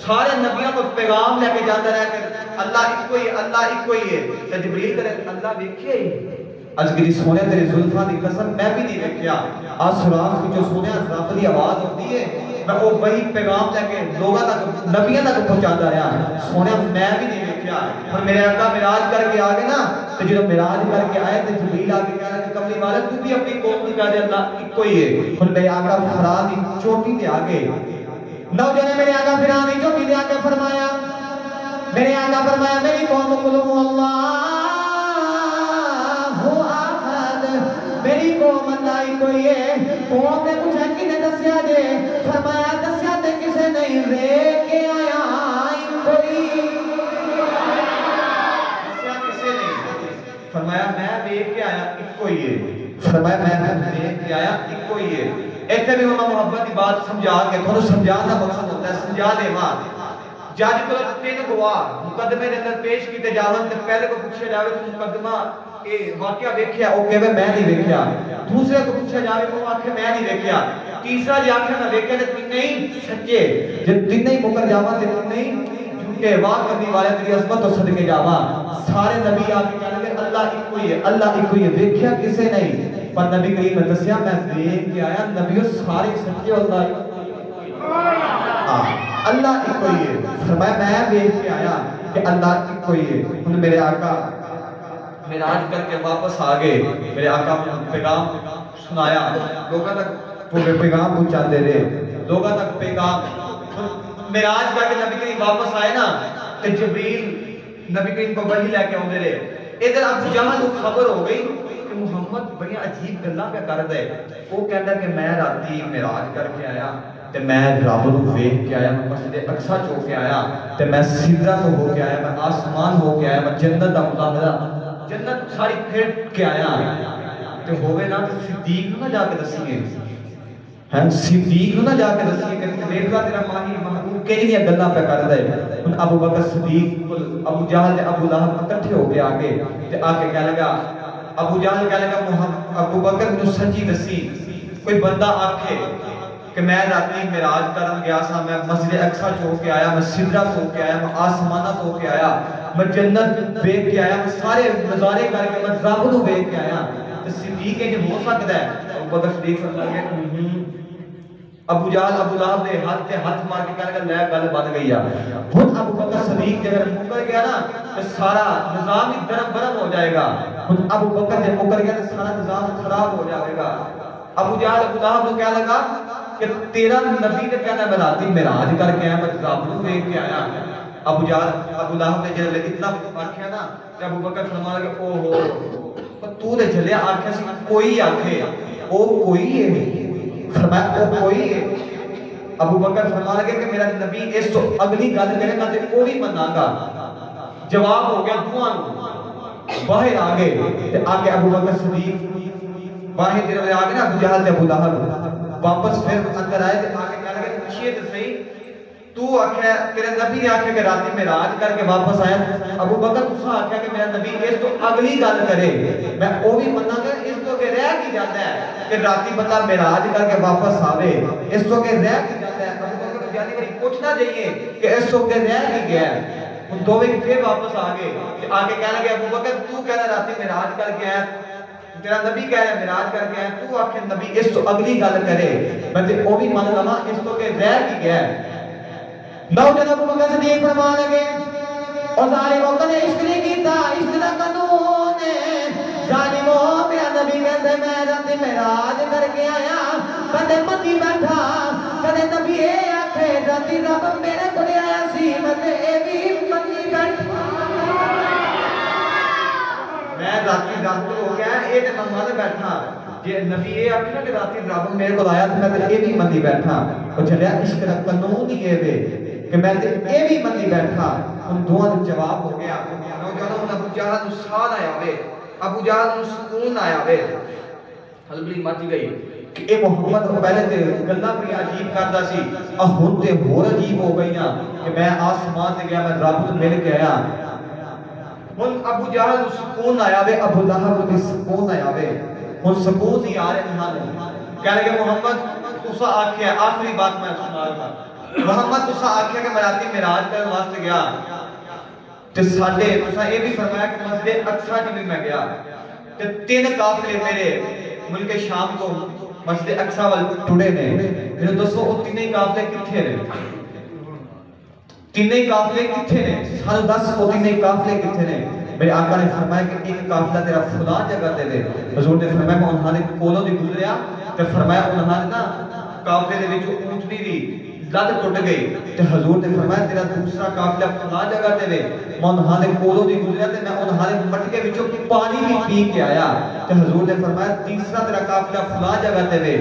سارے نبیوں کو پیغام لے کے جاتا رہا کہ اللہ ایک کوئی ہے تے جبریل کرے اللہ ویکھے اج کی سونے تیری زلفاں دی قسم میں بھی نہیں ویکھیا آ سراغ وچوں سونے رب دی آواز ہوندی ہے میں وہ وہی پیغام لے کے لوگاں تک نبیاں تک پہنچاتا رہا سونے میں بھی نہیں ویکھیا اور میرے آقا معراج کر کے آ گئے نا تے جدوں معراج کر کے آئے تے جبریل آ کے کہہ رہا کہ کملی والا تو بھی اپنی قوم کو کہہ دے اللہ ایک کوئی ہے اور میرے آقا فرا دی چوٹی تے آ گئے نوجوان میرے آقا فرا دی چوٹی تے آ کے فرمایا میرے آقا فرمایا میری قوم کو اللہ میری قوم اللہ ہی کوئی ہے قوم نے پوچھا کہ نے دسیا دے فرمایا دسیا تے کسے نہیں رے کے آیا کوئی دسیا کسے نہیں فرمایا میں رے کے آیا ایک کوئی ہے فرمایا میں رے کے آیا ایک کوئی ہے ایتھے بھی انہاں محبت کی بات سمجھا کے تھوڑا سمجھانا مقصد ہوتا ہے سمجھا دے ماں جج کو تین گواہ مقدمے دے اندر پیش کیتے جاون تے پہلے کو پوچھا جاوے تو مقدمہ اے واقعہ ویکھیا او کہے میں نہیں ویکھیا دوسرے کو پوچھا جاوے وہ آکھے میں نہیں ویکھیا تیسرا جے آکھے میں ویکھیا تے تین نہیں سچے جے تین نہیں مکر جاواں تے تین نہیں جھوٹے واہ کرنے والے تیری عظمت تو صدقے جاواں سارے نبی آ کے کہنے لگے اللہ ایک کوئی ہے اللہ ایک کوئی ہے ویکھیا کسے نہیں پر نبی کریم نے دسیا میں دیکھ کے آیا نبیوں سارے سچے اللہ اللہ ایک کوئی ہے فرمایا میں دیکھ کے آیا کہ اللہ ایک کوئی ہے انہوں میرے آقا معراج کر کے واپس آگئے میرے آقا پیغام سنایا لوگوں تک پیغام پہنچاتے رہے لوگوں تک پیغام معراج کر کے نبی کریم واپس آئے نا کہ جبریل نبی کریم کو وحی لے کے آنے رہے ادھر ابو جہل کو خبر ہو گئی کہ محمد بڑی عجیب گلاں پہ کر دے وہ کہتا کہ میں راتی معراج کر کے آیا تے میں رب نو ویکھ کے آیا میں مسجد اقصی چو کے آیا تے میں سدرہ تو ہو کے آیا میں آسمان ہو کے آیا میں جنت دا مقابلہ جنت ساری پھیر کے آیا تے ہوئے نا تے صدیق نہ جا کے دسیے ہیں صدیق نہ جا کے دسیے کہ ویکھا تیرا ماہی محبوب کہیں نہیں گلاں پہ کر دے ان ابو بکر صدیق ابو جہل تے ابو لہب اکٹھے ہو کے آگے تے آ کے کہہ لگا ابو جہل کہہ لگا محمد ابو بکر مجھے سچی دسی کوئی بندہ آکھے کہ میں راتی معراج کرن گیا سا میں مسجد اقصی ہو کے آیا میں سدرہ ہو کے آیا میں آسمانات ہو کے آیا میں جنت دیکھ کے آیا میں سارے نظارے کر کے میں رب نو دیکھ کے آیا تو صدیق ہے جو ہو سکتا ہے ابو بکر صدیق صلی اللہ علیہ وسلم ابو جہل ابو لہب نے ہاتھ تے ہاتھ مار کے کہنے لگا لے گل بن گئی ہے ہن ابو بکر صدیق جب مکر گیا نا تو سارا نظام ہی درم برم ہو جائے گا ہن ابو بکر جب مکر گیا تو سارا نظام خراب ہو جائے گا ابو جہل ابو لہب نے کہنے لگا کہ تیرا نبی نے کہنا میں راتی معراج کر کے آیا میں رب نو دیکھ کے آیا ابو جہل ابو لہب نے جب اتنا آکھیا نا کہ ابو بکر فرمایا کہ او ہو تو تے چلے آکھیا سی کوئی آکھے او کوئی ہے فرمایا او کوئی ہے ابو بکر فرمایا کہ میرا نبی اس تو اگلی گل کرے میں تے او بھی مناں گا جواب ہو گیا دعا نو باہر آ گئے تے آگے ابو بکر صدیق باہر دے آ گئے نا ابو جہل تے ابو لہب واپس پھر اندر آئے تے آگے کہنے لگے پوچھئے تے صحیح تو آکھیا تیرے نبی نے آکھیا کہ راتی معراج کر کے واپس آیا ابو بکر تساں آکھیا کہ میرا نبی اس تو اگلی گل کرے میں او بھی مناں گا اس تو کہ رہ کی جاتا ہے کہ راتی بندہ معراج کر کے واپس آوے اس تو کہ رہ کی جاتا ہے ابو بکر کو جانی بڑی پوچھنا چاہیے کہ اس تو کہ رہ کی گیا ہے ان دو بھی پھر واپس آ گئے آگے کہنے لگے ابو بکر تو کہنا راتی معراج کر کے آیا تیرا نبی کہہ رہا ہے معراج کر کے آیا تو آکھے نبی اس تو اگلی گل کرے میں تے او بھی مان لواں اس تو کہ رہ کی گیا ہے نوجوان ابو بکر صدیق فرما لگے اور ظالموں نے عشق نہیں کیتا عشق دا قانون ہے ظالموں میرا نبی کہتے میں راتی معراج کر کے آیا کدے متی بیٹھا کدے نبی اے آکھے راتی رب میرے کول آیا سی میں تے اے بھی متی بیٹھا میں راتی رات ہو گیا اے تے من بیٹھا جے نبی اے آکھے کہ راتی رب میرے کول آیا تے میں تے اے بھی مندی بیٹھا او چلیا عشق دا قانون ہی اے وے کہ میں تے اے بھی مندی بیٹھا ان دعا دا جواب ہو گیا نوجوان ابو جہل نو سال آیا وے ابو جہل نو سکون آیا وے ہلبلی مچ گئی کہ اے محمد کو پہلے تے گلاں بڑی عجیب کردا سی ہن تے ہور عجیب ہو گئیاں کہ میں آسمان تے گیا میں رب نو مل کے آیا ہن ابو جہل نو سکون آیا وے ابو لہب نو سکون آیا وے ہن سکون ہی آ رہے ہیں کہنے کہ محمد تسا آکھیا آخری بات میں سنا رہا محمد تسا آکھیا کہ میں راتی معراج کرن واسطے گیا تے ساڈے تساں یہ بھی فرمایا کہ مسجد اقصی جی بھی میں گیا تے 3 قافلے میرے ملک شام کو مسجد اقصی وال ٹڑے نے. میرے دوستو وہ 3 قافلے کتھے نے؟ 3 قافلے کتھے نے؟ سانو دس وہ 3 قافلے کتھے نے؟ میرے آقا نے فرمایا کہ ایک قافلہ تیرا فلاں جگہ تے دے. حضور نے فرمایا کہ انہاں نے کولوں دی گزریا تے فرمایا انہاں نے نا قافلے دے وچ اونٹنی دی لت ٹوٹ گئی تے حضور نے فرمایا تیرا دوسرا قافلہ فلاں جگہ تے دے. میں انہاں نے کولوں دی گزریا تے میں انہاں نے مٹکے وچوں پانی بھی پی کے آیا تے حضور نے فرمایا تیسرا تیرا قافلہ فلاں جگہ تے دے.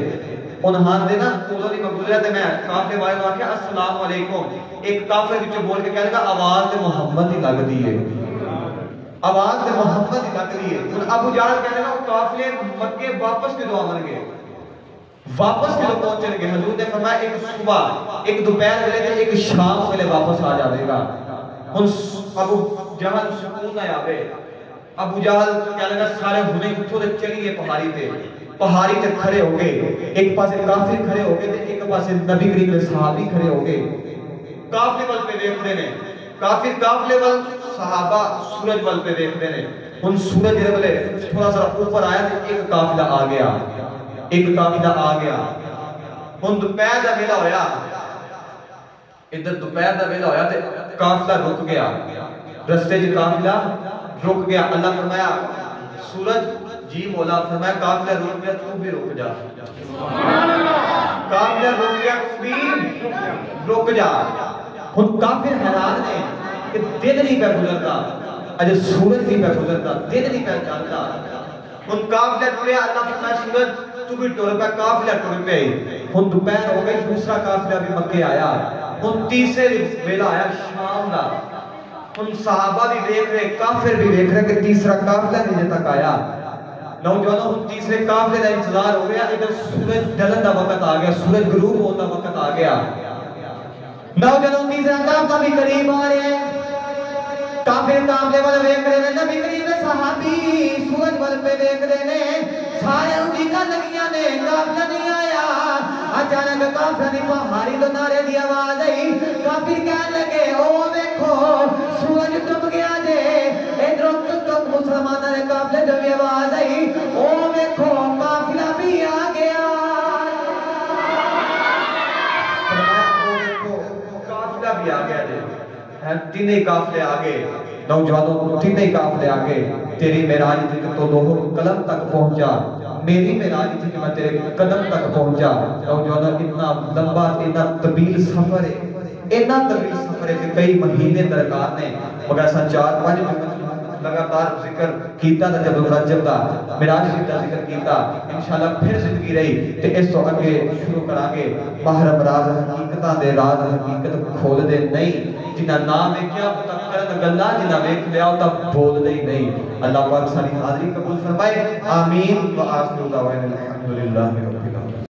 انہاں دے نا کولوں دی گزریا تے میں قافلے والے نوں آکھیا السلام علیکم. ایک قافلے وچوں بول کے کہے گا آواز تے محمد دی لگدی ہے, آواز تے محمد دی لگدی ہے. ہن ابو جہل کہے گا قافلے مکے واپس کدوں آون گے, واپس کدوں پہنچن گے؟ حضور نے فرمایا ایک صبح, ایک دوپہر ویلے تے ایک شام ویلے واپس آ جاوے گا. ہن ابو جہل سکون نہ آوے. ابو جہل کہے لگا سارے ہنے اٹھو تے چلیے پہاڑی تے. پہاڑی تے کھڑے ہو گئے, ایک پاسے کافر کھڑے ہو گئے تے ایک پاسے نبی کریم دے صحابی کھڑے ہو گئے. قافلے ول پہ دیکھدے نے, کافر قافلے ول, صحابہ سورج ول پہ دیکھدے نے. ہن سورج دے ولے تھوڑا سا اوپر آیا تے ایک قافلہ آ گیا, ایک قافلہ آ گیا. ہن دوپہر دا ویلا ہویا, ادھر دوپہر دا ویلا ہویا تے قافلہ رک گیا, رستے وچ قافلہ رک گیا. اللہ فرمایا سورج جی مولا, فرمایا قافلہ رک گیا تو بھی رک جا. قافلہ رک گیا تو بھی رک جا. ہن کافر حیران نے کہ دن نہیں پہ گزرتا, اجے سورج نہیں پہ گزرتا, دن نہیں پہ چلتا. ہن قافلہ ٹریا, اللہ فرمایا سورج تو بھی ٹر پہ, قافلہ ٹر پہ. ہن دوپہر ہو گئی, دوسرا قافلہ بھی مکے آیا. ہن تیسرے ویلا آیا شام دا. ہن صحابہ بھی دیکھ رہے, کافر بھی دیکھ رہے کہ تیسرا قافلہ نہیں تک آیا. نوجوانوں ہن تیسرے قافلے دا انتظار ہو گیا. ادھر سورج ڈھلن دا وقت آ گیا, سورج غروب ہونے دا وقت آ گیا. نوجوانوں تیسرا قافلہ بھی قریب آ رہے ہیں. کافر قافلے والے دیکھ رہے ہیں, نبی کریم دے صحابی سورج ول پہ دیکھ رہے ہیں. سارے اڈیکاں لگیاں نے, قافلہ نہیں آیا. اچانک قافلہ دی پہاڑی تو نعرے دی آواز آئی. کافر کہنے لگے او دیکھو سورج ڈوب گیا جے. ادھروں تک مسلمانوں نے قافلے جو بھی آواز آئی, او دیکھو قافلہ بھی آ گیا. قافلہ بھی آ گیا جے. 3 قافلے آگے, نوجوانوں 3 قافلے آگے. تیری معراج تھی کہ تو دوہر قلم تک پہنچا, میری معراج تھی کہ میں تیرے قدم تک پہنچا. نوجوانوں اتنا لمبا, اتنا طویل سفر ہے, اتنا طویل سفر ہے کہ کئی مہینے درکار نے, مگر ایسا 4-5 مہینے لگاتار ذکر کیتا تھا. جب رجب دا معراج دا ذکر کیتا, انشاءاللہ پھر زندگی رہی تے اس تو اگے شروع کرانگے. محرم راز حقیقتاں دے راز حقیقت کھول دے نہیں. جنہ نام ویکھیا او تک کرن گلاں, جنہ ویکھ لیا او تک بول دے نہیں. اللہ پاک ساری حاضری قبول فرمائے. آمین. وآخر دعوانا الحمدللہ رب العالمین.